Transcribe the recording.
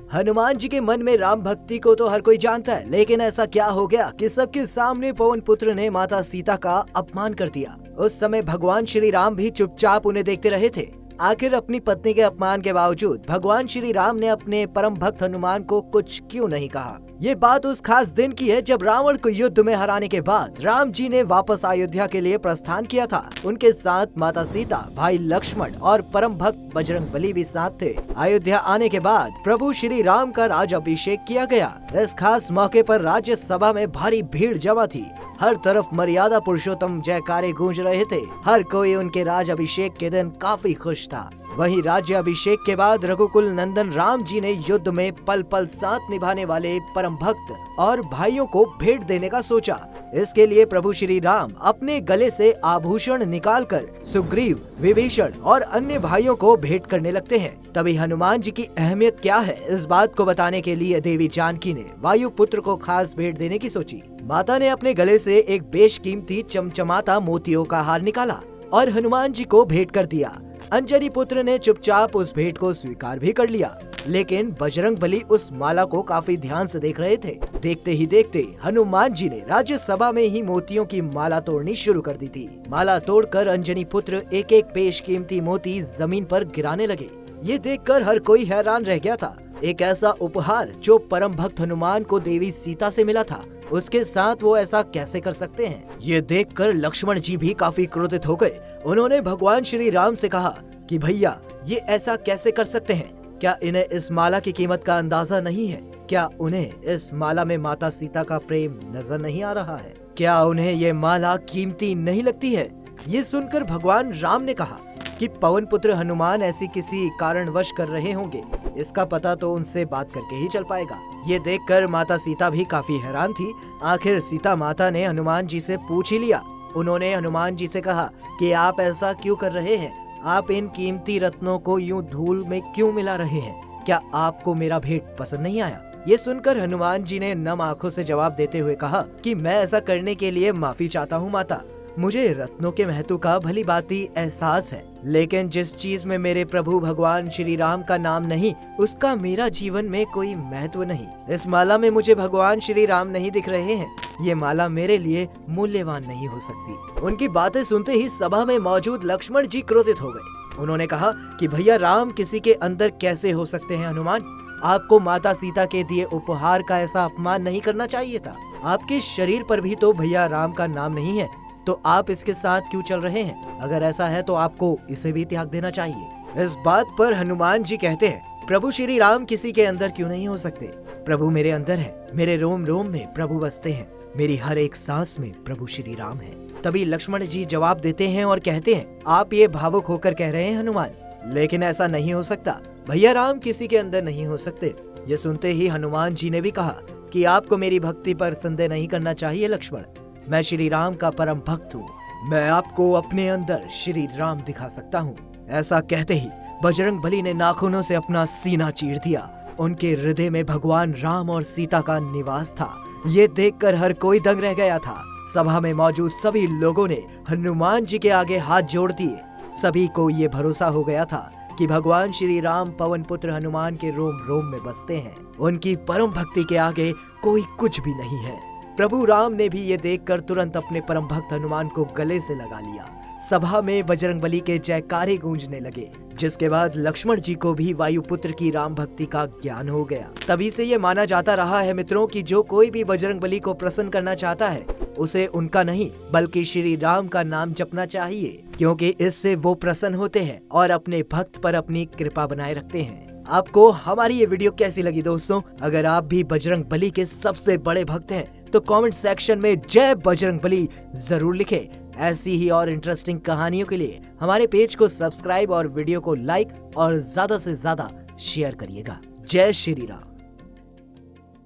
हनुमान जी के मन में राम भक्ति को तो हर कोई जानता है, लेकिन ऐसा क्या हो गया कि सबके सामने पवन पुत्र ने माता सीता का अपमान कर दिया। उस समय भगवान श्री राम भी चुपचाप उन्हें देखते रहे थे। आखिर अपनी पत्नी के अपमान के बावजूद भगवान श्री राम ने अपने परम भक्त हनुमान को कुछ क्यों नहीं कहा। ये बात उस खास दिन की है जब रावण को युद्ध में हराने के बाद राम जी ने वापस अयोध्या के लिए प्रस्थान किया था। उनके साथ माता सीता, भाई लक्ष्मण और परम भक्त बजरंगबली भी साथ थे। अयोध्या आने के बाद प्रभु श्री राम का राज अभिषेक किया गया। इस खास मौके पर राज्यसभा में भारी भीड़ जमा थी। हर तरफ मर्यादा पुरुषोत्तम जयकारे गूंज रहे थे। हर कोई उनके राज अभिषेक के दिन काफी खुश था। वहीं राज्य अभिषेक के बाद रघुकुल नंदन राम जी ने युद्ध में पल पल साथ निभाने वाले परम भक्त और भाइयों को भेंट देने का सोचा। इसके लिए प्रभु श्री राम अपने गले से आभूषण निकालकर सुग्रीव, विभीषण और अन्य भाइयों को भेंट करने लगते हैं। तभी हनुमान जी की अहमियत क्या है, इस बात को बताने के लिए देवी जानकी ने वायु पुत्र को खास भेंट देने की सोची। माता ने अपने गले से एक बेशकीमती चमचमाता मोतियों का हार निकाला और हनुमान जी को भेंट कर दिया। अंजनी पुत्र ने चुपचाप उस भेंट को स्वीकार भी कर लिया, लेकिन बजरंगबली उस माला को काफी ध्यान से देख रहे थे। देखते ही देखते हनुमान जी ने राज्यसभा में ही मोतियों की माला तोड़नी शुरू कर दी थी। माला तोड़कर अंजनी पुत्र एक एक बेशकीमती मोती जमीन पर गिराने लगे। ये देखकर हर कोई हैरान रह गया था। एक ऐसा उपहार जो परम भक्त हनुमान को देवी सीता से मिला था, उसके साथ वो ऐसा कैसे कर सकते हैं। ये देखकर लक्ष्मण जी भी काफी क्रोधित हो गए। उन्होंने भगवान श्री राम से कहा कि भैया, ये ऐसा कैसे कर सकते हैं? क्या इन्हें इस माला की कीमत का अंदाजा नहीं है? क्या उन्हें इस माला में माता सीता का प्रेम नजर नहीं आ रहा है? क्या उन्हें ये माला कीमती नहीं लगती है? ये सुनकर भगवान राम ने कहा कि पवन पुत्र हनुमान ऐसी किसी कारणवश कर रहे होंगे। इसका पता तो उनसे बात करके ही चल पाएगा। ये देखकर माता सीता भी काफी हैरान थी। आखिर सीता माता ने हनुमान जी से पूछ ही लिया। उन्होंने हनुमान जी से कहा कि आप ऐसा क्यों कर रहे हैं? आप इन कीमती रत्नों को यूं धूल में क्यों मिला रहे हैं? क्या आपको मेरा भेंट पसंद नहीं आया? ये सुनकर हनुमान जी ने नम आंखों से जवाब देते हुए कहा कि मैं ऐसा करने के लिए माफी चाहता हूँ माता। मुझे रत्नों के महत्व का भली भांति एहसास है, लेकिन जिस चीज में मेरे प्रभु भगवान श्री राम का नाम नहीं, उसका मेरा जीवन में कोई महत्व नहीं। इस माला में मुझे भगवान श्री राम नहीं दिख रहे हैं। ये माला मेरे लिए मूल्यवान नहीं हो सकती। उनकी बातें सुनते ही सभा में मौजूद लक्ष्मण जी क्रोधित हो गए। उन्होंने कहा कि भैया, राम किसी के अंदर कैसे हो सकते हैं? हनुमान, आपको माता सीता के दिए उपहार का ऐसा अपमान नहीं करना चाहिए था। आपके शरीर पर भी तो भैया राम का नाम नहीं है, तो आप इसके साथ क्यों चल रहे हैं? अगर ऐसा है तो आपको इसे भी त्याग देना चाहिए। इस बात पर हनुमान जी कहते हैं, प्रभु श्री राम किसी के अंदर क्यों नहीं हो सकते? प्रभु मेरे अंदर है। मेरे रोम रोम में प्रभु बसते हैं। मेरी हर एक सांस में प्रभु श्री राम है। तभी लक्ष्मण जी जवाब देते हैं और कहते हैं, आप ये भावुक होकर कह रहे हैं हनुमान, लेकिन ऐसा नहीं हो सकता। भैया राम किसी के अंदर नहीं हो सकते। ये सुनते ही हनुमान जी ने भी कहा कि आपको मेरी भक्ति पर संदेह नहीं करना चाहिए लक्ष्मण। मैं श्री राम का परम भक्त हूँ। मैं आपको अपने अंदर श्री राम दिखा सकता हूँ। ऐसा कहते ही बजरंगबली ने नाखूनों से अपना सीना चीर दिया। उनके हृदय में भगवान राम और सीता का निवास था। ये देखकर हर कोई दंग रह गया था। सभा में मौजूद सभी लोगों ने हनुमान जी के आगे हाथ जोड़ दिए। सभी को ये भरोसा हो गया था कि भगवान श्री राम पवन पुत्र हनुमान के रोम रोम में बसते हैं। उनकी परम भक्ति के आगे कोई कुछ भी नहीं है। प्रभु राम ने भी ये देखकर तुरंत अपने परम भक्त हनुमान को गले से लगा लिया। सभा में बजरंगबली के जयकारे गूंजने लगे, जिसके बाद लक्ष्मण जी को भी वायुपुत्र की राम भक्ति का ज्ञान हो गया। तभी से ये माना जाता रहा है मित्रों कि जो कोई भी बजरंगबली को प्रसन्न करना चाहता है, उसे उनका नहीं बल्कि श्री राम का नाम जपना चाहिए, क्योंकि इससे वो प्रसन्न होते हैं और अपने भक्त पर अपनी कृपा बनाए रखते हैं। आपको हमारी ये वीडियो कैसी लगी दोस्तों? अगर आप भी बजरंगबली के सबसे बड़े भक्त हैं तो कमेंट सेक्शन में जय बजरंगबली जरूर लिखें। ऐसी ही और इंटरेस्टिंग कहानियों के लिए हमारे पेज को सब्सक्राइब और वीडियो को लाइक और ज्यादा से ज्यादा शेयर करिएगा। जय श्री राम।